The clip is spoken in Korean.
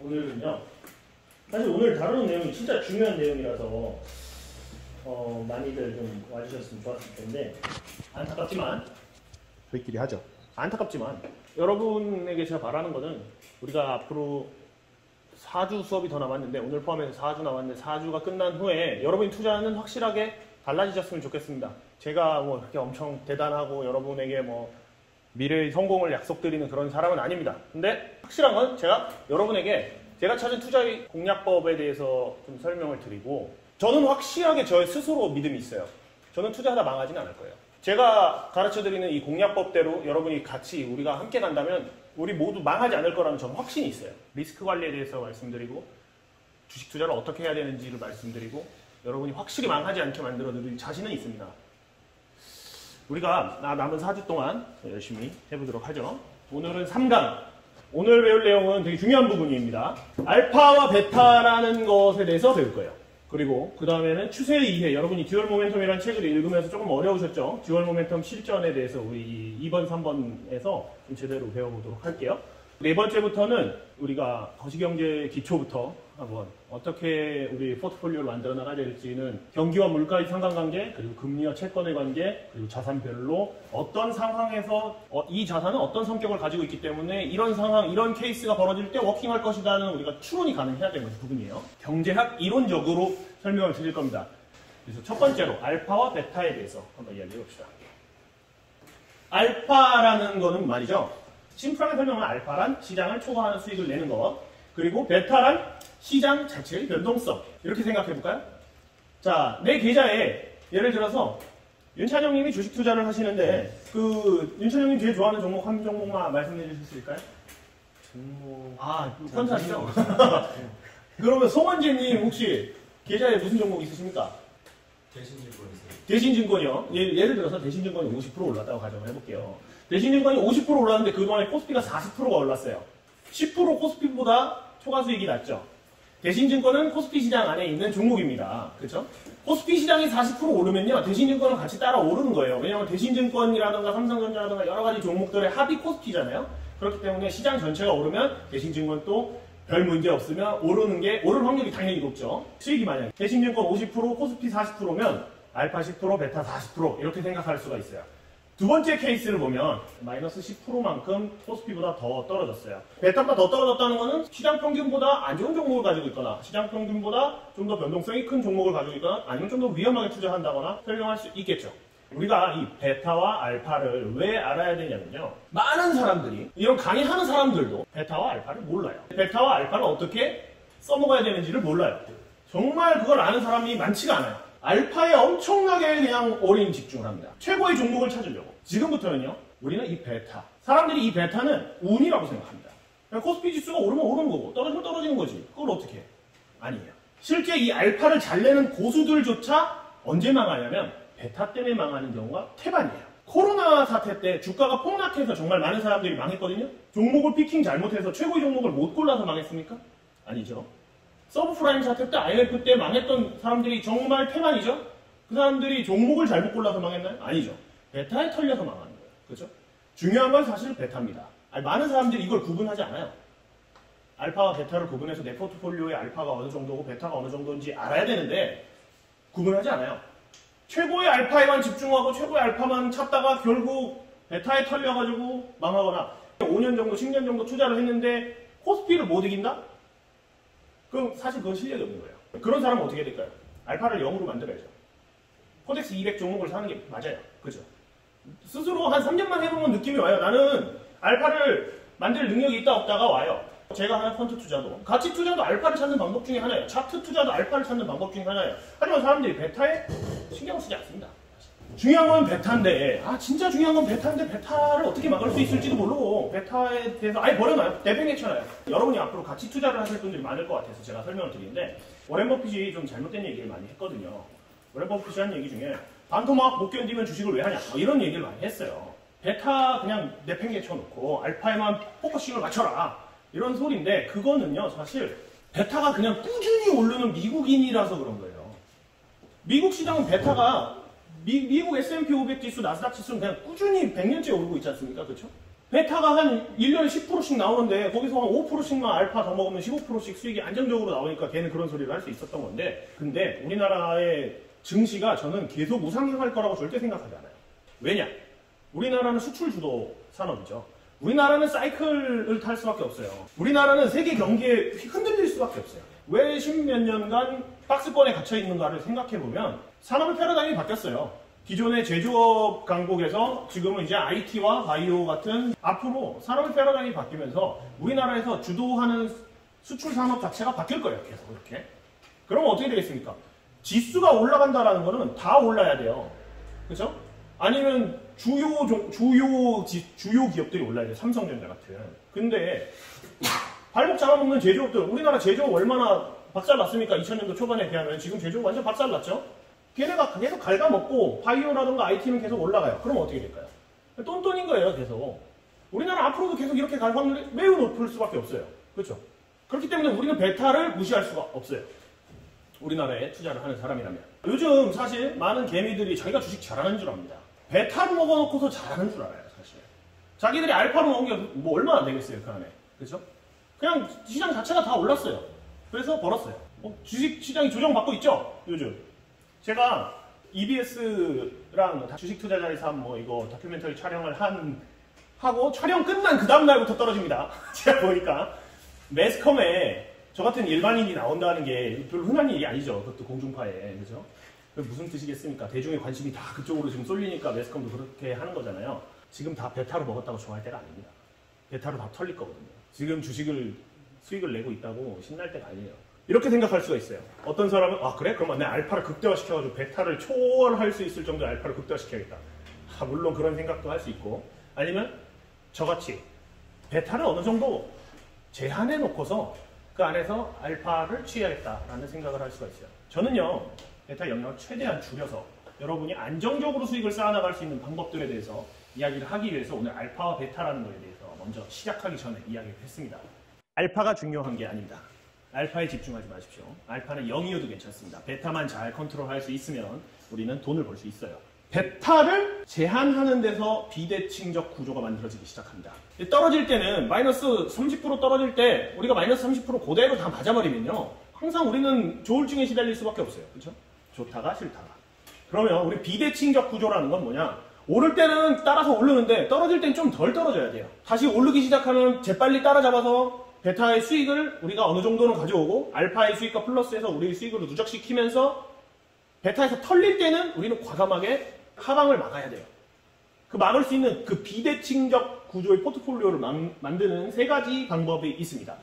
오늘은요. 사실 오늘 다루는 내용이 진짜 중요한 내용이라서 많이들 좀 와주셨으면 좋았을 텐데 안타깝지만 저희끼리 하죠. 안타깝지만 여러분에게 제가 바라는 거는 우리가 앞으로 4주 수업이 더 남았는데 오늘 포함해서 4주 남았는데 4주가 끝난 후에 여러분이 투자는 확실하게 달라지셨으면 좋겠습니다. 제가 뭐 그렇게 엄청 대단하고 여러분에게 뭐 미래의 성공을 약속드리는 그런 사람은 아닙니다. 근데 확실한 건 제가 여러분에게 제가 찾은 투자의 공략법에 대해서 좀 설명을 드리고 저는 확실하게 저 스스로 믿음이 있어요. 저는 투자하다 망하지는 않을 거예요. 제가 가르쳐드리는 이 공략법대로 여러분이 같이 우리가 함께 간다면 우리 모두 망하지 않을 거라는 저는 확신이 있어요. 리스크 관리에 대해서 말씀드리고 주식 투자를 어떻게 해야 되는지를 말씀드리고 여러분이 확실히 망하지 않게 만들어드릴 자신은 있습니다. 우리가 남은 4주 동안 열심히 해보도록 하죠. 오늘은 3강. 오늘 배울 내용은 되게 중요한 부분입니다. 알파와 베타라는 것에 대해서 배울 거예요. 그리고 그 다음에는 추세 이해. 여러분이 듀얼 모멘텀이라는 책을 읽으면서 조금 어려우셨죠? 듀얼 모멘텀 실전에 대해서 우리 2번, 3번에서 좀 제대로 배워보도록 할게요. 네 번째부터는 우리가 거시경제 기초부터 한번 어떻게 우리 포트폴리오를 만들어 나가야 될지는 경기와 물가의 상관관계, 그리고 금리와 채권의 관계, 그리고 자산별로 어떤 상황에서 이 자산은 어떤 성격을 가지고 있기 때문에 이런 상황, 이런 케이스가 벌어질 때 워킹할 것이라는 우리가 추론이 가능해야 되는 부분이에요. 경제학 이론적으로 설명을 드릴 겁니다. 그래서 첫 번째로 알파와 베타에 대해서 한번 이야기해 봅시다. 알파라는 거는 말이죠. 심플하게 설명하면 알파란 시장을 초과하는 수익을 내는 것, 그리고 베타란 시장 자체의 변동성. 이렇게 생각해 볼까요? 자, 내 계좌에 예를 들어서 윤찬영님이 주식 투자를 하시는데 그 윤찬영님 제일 좋아하는 종목 한 종목만 말씀해 주실 수 있을까요? 종목... 편사시죠? 그러면 송원재님 혹시 계좌에 무슨 종목 있으십니까? 대신증권 있어요. 대신증권이요. 예를 들어서 대신증권이 50% 올랐다고 가정을 해볼게요. 대신증권이 50% 올랐는데 그동안에 코스피가 40%가 올랐어요. 10% 코스피보다 초과 수익이 낮죠. 대신증권은 코스피 시장 안에 있는 종목입니다. 그렇죠? 코스피 시장이 40% 오르면요, 대신증권은 같이 따라 오르는 거예요. 왜냐하면 대신증권이라든가 삼성전자라든가 여러 가지 종목들의 합이 코스피잖아요. 그렇기 때문에 시장 전체가 오르면 대신증권도 별 문제 없으면 오를 확률이 당연히 높죠. 수익이 만약에 대신증권 50%, 코스피 40%면 알파 10%, 베타 40% 이렇게 생각할 수가 있어요. 두 번째 케이스를 보면 마이너스 10%만큼 코스피보다 더 떨어졌어요. 베타가 더 떨어졌다는 것은 시장 평균보다 안 좋은 종목을 가지고 있거나 시장 평균보다 좀 더 변동성이 큰 종목을 가지고 있거나 아니면 좀 더 위험하게 투자한다거나 설명할 수 있겠죠. 우리가 이 베타와 알파를 왜 알아야 되냐면요. 많은 사람들이, 이런 강의하는 사람들도 베타와 알파를 몰라요. 베타와 알파를 어떻게 써먹어야 되는지를 몰라요. 정말 그걸 아는 사람이 많지가 않아요. 알파에 엄청나게 그냥 어린 집중을 합니다. 최고의 종목을 찾으려고. 지금부터는요, 우리는 이 베타. 사람들이 이 베타는 운이라고 생각합니다. 그냥 코스피 지수가 오르면 오르는 거고, 떨어지면 떨어지는 거지. 그걸 어떻게 해? 아니에요. 실제 이 알파를 잘 내는 고수들조차 언제 망하냐면, 베타 때문에 망하는 경우가 태반이에요. 코로나 사태 때 주가가 폭락해서 정말 많은 사람들이 망했거든요? 종목을 피킹 잘못해서 최고의 종목을 못 골라서 망했습니까? 아니죠. 서브프라임 사태 때, IMF 때 망했던 사람들이 정말 태반이죠? 그 사람들이 종목을 잘못 골라서 망했나요? 아니죠. 베타에 털려서 망하는 거예요. 그렇죠? 중요한 건 사실 베타입니다. 많은 사람들이 이걸 구분하지 않아요. 알파와 베타를 구분해서 내 포트폴리오의 알파가 어느 정도고 베타가 어느 정도인지 알아야 되는데 구분하지 않아요. 최고의 알파에만 집중하고 최고의 알파만 찾다가 결국 베타에 털려가지고 망하거나 5년 정도, 10년 정도 투자를 했는데 코스피를 못 이긴다? 그럼 사실 그건 실력이 없는 거예요. 그런 사람은 어떻게 될까요? 알파를 0으로 만들어야죠. 코덱스 200 종목을 사는 게 맞아요. 그죠? 스스로 한 3년만 해보면 느낌이 와요. 나는 알파를 만들 능력이 있다 없다가 와요. 제가 하는 펀드 투자도, 가치 투자도 알파를 찾는 방법 중에 하나예요. 차트 투자도 알파를 찾는 방법 중에 하나예요. 하지만 사람들이 베타에 신경을 쓰지 않습니다. 중요한 건 베타인데, 진짜 중요한 건 베타인데 베타를 어떻게 막을 수 있을지도 모르고 베타에 대해서 아예 버려놔요. 내팽개쳐놔요. 여러분이 앞으로 가치 투자를 하실 분들이 많을 것 같아서 제가 설명을 드리는데, 워렌 버핏이 좀 잘못된 얘기를 많이 했거든요. 워렌 버핏이 한 얘기 중에 반토막 못 견디면 주식을 왜 하냐, 이런 얘기를 많이 했어요. 베타 그냥 내팽개쳐놓고 알파에만 포커싱을 맞춰라, 이런 소리인데, 그거는요 사실 베타가 그냥 꾸준히 오르는 미국인이라서 그런 거예요. 미국 시장은 베타가 미국 S&P 500 지수, 나스닥 지수는 그냥 꾸준히 100년째 오르고 있지 않습니까? 그렇죠? 베타가 한 1년에 10%씩 나오는데 거기서 한 5%씩만 알파 더 먹으면 15%씩 수익이 안정적으로 나오니까 걔는 그런 소리를 할 수 있었던 건데, 근데 우리나라의 증시가 저는 계속 우상향할 거라고 절대 생각하지 않아요. 왜냐? 우리나라는 수출 주도 산업이죠. 우리나라는 사이클을 탈 수밖에 없어요. 우리나라는 세계 경기에 흔들릴 수밖에 없어요. 왜 십몇 년간 박스권에 갇혀 있는가를 생각해보면 산업의 패러다임이 바뀌었어요. 기존의 제조업 강국에서 지금은 이제 IT와 바이오 같은, 앞으로 산업의 패러다임이 바뀌면서 우리나라에서 주도하는 수출 산업 자체가 바뀔 거예요. 계속 이렇게. 그러면 어떻게 되겠습니까? 지수가 올라간다라는 거는 다 올라야 돼요. 그렇죠? 아니면 주요 기업들이 올라야 돼요. 삼성전자 같은. 근데 발목 잡아먹는 제조업들, 우리나라 제조업 얼마나 박살났습니까? 2000년도 초반에 비하면 지금 제조업 완전 박살났죠? 걔네가 계속 갉아먹고 바이오라든가 IT는 계속 올라가요. 그럼 어떻게 될까요? 똔똔인 거예요, 계속. 우리나라 앞으로도 계속 이렇게 갈 확률이 매우 높을 수밖에 없어요. 그렇죠? 그렇기 때문에 우리는 베타를 무시할 수가 없어요. 우리나라에 투자를 하는 사람이라면. 요즘 사실 많은 개미들이 자기가 주식 잘하는 줄 압니다. 베타로 먹어놓고서 잘하는 줄 알아요, 사실. 자기들이 알파로 먹은 게 뭐 얼마나 되겠어요, 그 안에. 그렇죠? 그냥 시장 자체가 다 올랐어요. 그래서 벌었어요. 주식 시장이 조정받고 있죠, 요즘. 제가 EBS랑 주식 투자자의 삶 이거 다큐멘터리 촬영을 하고 촬영 끝난 그 다음날부터 떨어집니다. 제가 보니까 매스컴에 저 같은 일반인이 나온다는 게 별로 흔한 일이 아니죠. 그것도 공중파에. 그죠? 무슨 뜻이겠습니까? 대중의 관심이 다 그쪽으로 지금 쏠리니까 매스컴도 그렇게 하는 거잖아요. 지금 다 베타로 먹었다고 좋아할 때가 아닙니다. 베타로 다 털릴 거거든요. 지금 수익을 내고 있다고 신날 때가 아니에요. 이렇게 생각할 수가 있어요. 어떤 사람은 그래? 그러면 내 알파를 극대화시켜가지고 베타를 초월할 수 있을 정도의 알파를 극대화시켜야겠다. 물론 그런 생각도 할 수 있고, 아니면 저같이 베타를 어느 정도 제한해 놓고서 그 안에서 알파를 취해야겠다라는 생각을 할 수가 있어요. 저는요, 베타 영역을 최대한 줄여서 여러분이 안정적으로 수익을 쌓아나갈 수 있는 방법들에 대해서 이야기를 하기 위해서 오늘 알파와 베타라는 것에 대해서 먼저 시작하기 전에 이야기를 했습니다. 알파가 중요한 게 아닙니다. 알파에 집중하지 마십시오. 알파는 0이어도 괜찮습니다. 베타만 잘 컨트롤할 수 있으면 우리는 돈을 벌 수 있어요. 베타를 제한하는 데서 비대칭적 구조가 만들어지기 시작합니다. 떨어질 때는 마이너스 30% 떨어질 때 우리가 마이너스 30% 그대로 다 맞아버리면요, 항상 우리는 조울증에 시달릴 수밖에 없어요. 그렇죠? 좋다가 싫다가. 그러면 우리 비대칭적 구조라는 건 뭐냐? 오를 때는 따라서 오르는데 떨어질 땐 좀 덜 떨어져야 돼요. 다시 오르기 시작하면 재빨리 따라잡아서 베타의 수익을 우리가 어느 정도는 가져오고 알파의 수익과 플러스해서 우리의 수익으로 누적시키면서 베타에서 털릴 때는 우리는 과감하게 하방을 막아야 돼요. 그 막을 수 있는 그 비대칭적 구조의 포트폴리오를 만드는 3가지 방법이 있습니다.